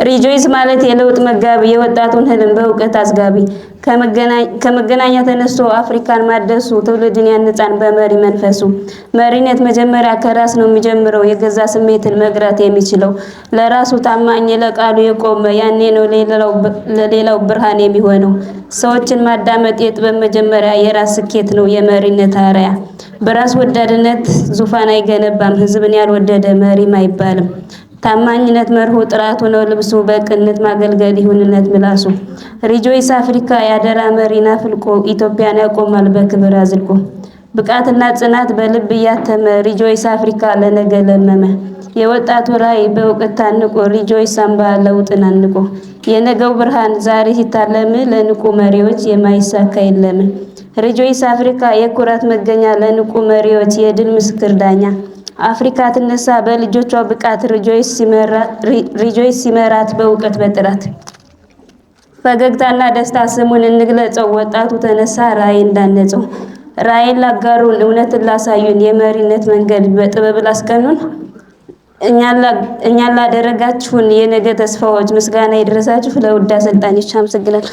ሪጆይስ ማለት የለውጥ መጋቢ፣ የወጣቱን ህልም በእውቀት አስጋቢ፣ ከመገናኛ ተነስቶ አፍሪካን ማደሱ፣ ትውልድን ያንጻን በመሪ መንፈሱ። መሪነት መጀመሪያ ከራስ ነው የሚጀምረው፣ የገዛ ስሜትን መግራት የሚችለው ለራሱ ታማኝ ለቃሉ የቆመ፣ ያኔ ነው ለሌላው ብርሃን የሚሆነው። ሰዎችን ማዳመጥ የጥበብ መጀመሪያ፣ የራስ ስኬት ነው የመሪነት አርአያ። በራስ ወዳድነት ዙፋን አይገነባም፣ ህዝብን ያልወደደ መሪም አይባልም። ታማኝነት መርሁ ጥራቱ ነው ልብሱ፣ በቅንነት ማገልገል ይሁንነት ምላሱ። ሪጆይስ አፍሪካ ያደራ መሪና ፍልቆ፣ ኢትዮጵያን ያቆማል በክብር አዝልቆ። ብቃትና ጽናት በልብ እያተመ፣ ሪጆይስ አፍሪካ ለነገ ለመመ። የወጣቱ ራዕይ በእውቀት ታንቆ፣ ሪጆይስ አምባ ለውጥን አንቆ። የነገው ብርሃን ዛሬ ሲታለም፣ ለንቁ መሪዎች የማይሳካ የለም። ሪጆይስ አፍሪካ የኩራት መገኛ፣ ለንቁ መሪዎች የድል ምስክር ዳኛ። አፍሪካ ትነሳ በልጆቿ ብቃት፣ ሪጆይስ ሲመራት በእውቀት በጥራት። ፈገግታና ደስታ ስሙን እንግለጸው፣ ወጣቱ ተነሳ ራዕይ እንዳነጸው። ራዕይን ላጋሩን እውነትን ላሳዩን፣ የመሪነት መንገድ በጥበብ ላስቀኑን። እኛን ላደረጋችሁን የነገ ተስፋዎች፣ ምስጋና ይድረሳችሁ ለውድ አሰልጣኞች። አመሰግናለሁ።